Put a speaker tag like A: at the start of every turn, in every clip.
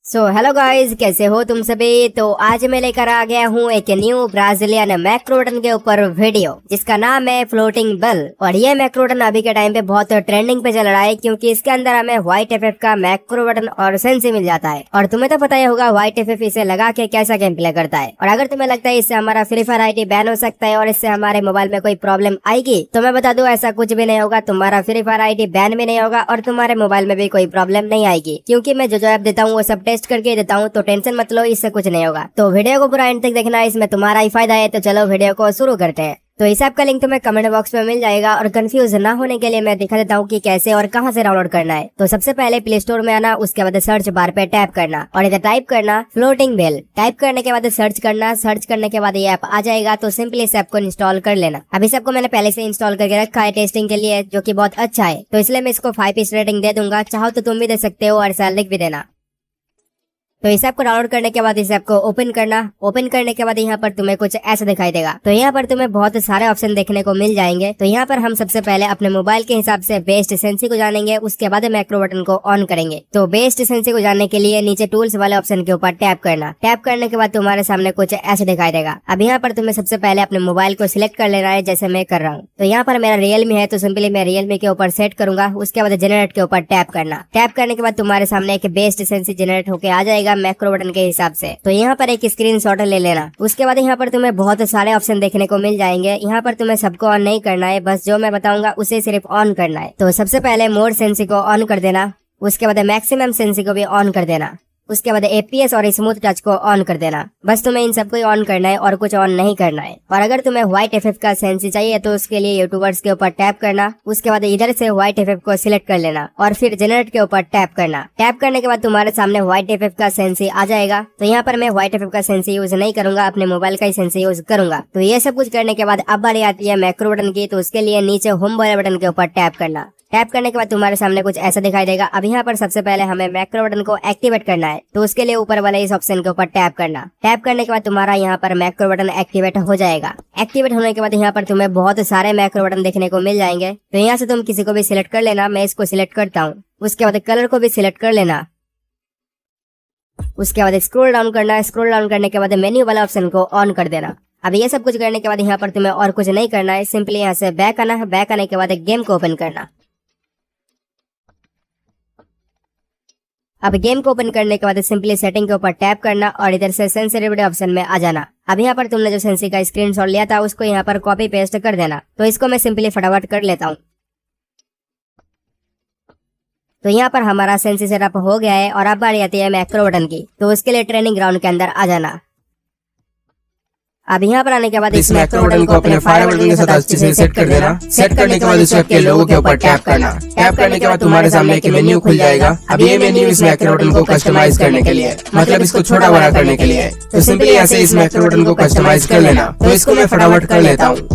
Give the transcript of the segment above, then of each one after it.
A: Hello guys, कैसे हो तुम सभी। तो आज मैं लेकर आ गया हूँ एक न्यू ब्राजीलियन मैक्रोडन के ऊपर वीडियो जिसका नाम है फ्लोटिंग बेल। और ये मैक्रोडन अभी के टाइम पे बहुत ट्रेंडिंग पे चल रहा है क्योंकि इसके अंदर हमें व्हाइट एफएफ का मैक्रोडन और सेंसी मिल जाता है। और तुम्हें तो पता ही होगा व्हाइट एफएफ इसे लगा के कैसा गेम प्ले करता है। और अगर तुम्हें लगता है इससे हमारा फ्री फायर आईडी बैन हो सकता है और इससे हमारे मोबाइल में कोई प्रॉब्लम आएगी, तो मैं बता दूं ऐसा कुछ भी नहीं होगा। तुम्हारा फ्री फायर आईडी बैन भी नहीं होगा और तुम्हारे मोबाइल में भी कोई प्रॉब्लम नहीं आएगी क्योंकि मैं जो ऐप देता हूँ वो सब टेस्ट करके देता हूँ। तो टेंशन मत लो, इससे कुछ नहीं होगा। तो वीडियो को पूरा एंड तक देखना, इसमें तुम्हारा ही फायदा है। तो चलो वीडियो को शुरू करते हैं। तो इस ऐप का लिंक तुम्हें कमेंट बॉक्स में मिल जाएगा। और कंफ्यूज ना होने के लिए मैं दिखा देता हूँ कि कैसे और कहां से डाउनलोड करना है। तो सबसे पहले प्ले स्टोर में आना, उसके बाद सर्च बार पे टैप करना और इधर टाइप करना फ्लोटिंग बेल। टाइप करने के बाद सर्च करना। सर्च करने के बाद ये ऐप आ जाएगा। तो सिंपली इस ऐप को इंस्टॉल कर लेना। अभी सबको मैंने पहले से इंस्टॉल करके रखा है टेस्टिंग के लिए, जो की बहुत अच्छा है। तो इसलिए मैं इसको 5 रेटिंग दे दूंगा। चाहो तो तुम भी दे सकते हो और ऐसा लिख भी देना। तो इस ऐप को डाउनलोड करने के बाद इस ऐप को ओपन करना। ओपन करने के बाद यहाँ पर तुम्हें कुछ ऐसा दिखाई देगा। तो यहाँ पर तुम्हें बहुत सारे ऑप्शन देखने को मिल जाएंगे। तो यहाँ पर हम सबसे पहले अपने मोबाइल के हिसाब से बेस्ट सेंसी को जानेंगे, उसके बाद मैक्रो बटन को ऑन करेंगे। तो बेस्ट सेंसी को जानने के लिए नीचे टूल्स वाले ऑप्शन के ऊपर टैप करना। टैप करने के बाद तुम्हारे सामने कुछ ऐसे दिखाई देगा। अब यहाँ पर तुम्हें सबसे पहले अपने मोबाइल को सिलेक्ट कर लेना है, जैसे मैं कर रहा हूँ। तो यहाँ पर मेरा रियलमी है, तो सिंपली मैं रियलमी के ऊपर सेट करूंगा। उसके बाद जनरेट के ऊपर टैप करना। टैप करने के बाद तुम्हारे सामने एक बेस्ट सेंसी जनरेट होकर आ जाएगा मैक्रो बटन के हिसाब से। तो यहाँ पर एक स्क्रीनशॉट ले लेना। उसके बाद यहाँ पर तुम्हें बहुत सारे ऑप्शन देखने को मिल जाएंगे। यहाँ पर तुम्हें सबको ऑन नहीं करना है, बस जो मैं बताऊंगा उसे सिर्फ ऑन करना है। तो सबसे पहले मोड सेंसी को ऑन कर देना। उसके बाद मैक्सिमम सेंसी को भी ऑन कर देना। उसके बाद एपीएस और स्मूथ टच को ऑन कर देना। बस तुम्हें इन सबको ऑन करना है और कुछ ऑन नहीं करना है। और अगर तुम्हें व्हाइट एफएफ का सेंसी चाहिए तो उसके लिए यूट्यूबर्स के ऊपर टैप करना। उसके बाद इधर से व्हाइट एफएफ को सिलेक्ट कर लेना और फिर जनरेट के ऊपर टैप करना। टैप करने के बाद तुम्हारे सामने व्हाइट एफएफ का सेंसी आ जाएगा। तो यहाँ पर मैं व्हाइट एफएफ का सेंसी यूज नहीं करूंगा, अपने मोबाइल का ही सेंसी यूज करूंगा। तो ये सब कुछ करने के बाद अब बारी आती है मैक्रो बटन की। तो उसके लिए नीचे होम वाले बटन के ऊपर टैप करना। टैप करने के बाद तुम्हारे सामने कुछ ऐसा दिखाई देगा। अब यहाँ पर सबसे पहले हमें मैक्रो बटन को एक्टिवेट करना है। तो उसके लिए ऊपर वाले इस ऑप्शन के ऊपर टैप करना। टैप करने के बाद तुम्हारा यहाँ पर मैक्रो बटन एक्टिवेट हो जाएगा। एक्टिवेट होने के बाद यहाँ पर तुम्हें बहुत सारे मैक्रो बटन देखने को मिल जाएंगे। तो यहाँ से तुम किसी को भी सिलेक्ट कर लेना। मैं इसको सिलेक्ट करता हूँ। उसके बाद कलर को भी सिलेक्ट कर लेना। उसके बाद स्क्रॉल डाउन करना। स्क्रॉल डाउन करने के बाद मेन्यू वाला ऑप्शन को ऑन कर देना। अब ये सब कुछ करने के बाद यहाँ पर तुम्हें और कुछ नहीं करना है, सिंपली यहाँ से बैक आना है। बैक आने के बाद गेम को ओपन करना। अब गेम को ओपन करने के बाद सिंपली सेटिंग के ऊपर टैप करना और इधर से सेंसिटिविटी ऑप्शन में आ जाना। अब यहाँ पर तुमने जो सेंसी का स्क्रीनशॉट लिया था उसको यहाँ पर कॉपी पेस्ट कर देना। तो इसको मैं सिंपली फटाफट कर लेता हूँ। तो यहाँ पर हमारा सेंसी सेटअप हो गया है। और अब बारी आती है मैक्रो बटन की। तो उसके लिए ट्रेनिंग ग्राउंड के अंदर आ जाना। अब यहाँ पर आने के बाद
B: इस मैक्रो बटन को अपने फायर बटन के साथ अच्छे से सेट कर देना। सेट करने के बाद इस ऐप के लोगो के ऊपर टैप करना। टैप करने के बाद तुम्हारे सामने एक मेन्यू खुल जाएगा। अब ये मेन्यू इस मैक्रो बटन को कस्टमाइज करने के लिए, मतलब इसको छोटा बड़ा करने के लिए। तो सिंपली ऐसे इस मैक्रो बटन को कस्टमाइज कर लेना। तो इसको मैं फटाफट कर लेता हूँ।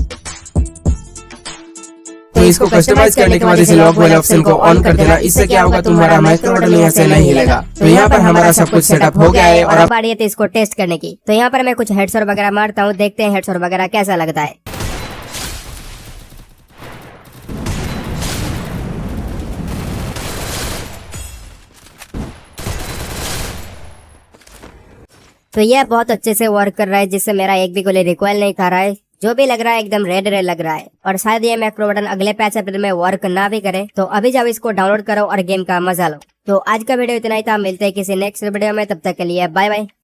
B: तो इसको कस्टमाइज करने के बाद इसे लॉक वाले ऑप्शन को ऑन कर देना। इससे क्या होगा, तुम्हारा माइक्रो बटन यहाँ से नहीं हिलेगा। तो यहाँ पर हमारा सब कुछ सेटअप हो गया है। और
A: अब बारी है इसको टेस्ट करने की। तो यहाँ पर मैं कुछ हेडशॉट वगैरह मारता हूँ, देखते हैं हेडशॉट वगैरह कैसा लगता है। तो यह बहुत अच्छे से वर्क कर रहा है, जिससे मेरा एक भी गोली रिकॉइल नहीं खा रहा है। जो भी लग रहा है एकदम रेड रेड लग रहा है। और शायद ये मैक्रो बटन अगले पैच अपडेट में वर्क ना भी करे। तो अभी जाओ इसको डाउनलोड करो और गेम का मजा लो। तो आज का वीडियो इतना ही था। मिलते हैं किसी नेक्स्ट वीडियो में, तब तक के लिए बाय बाय।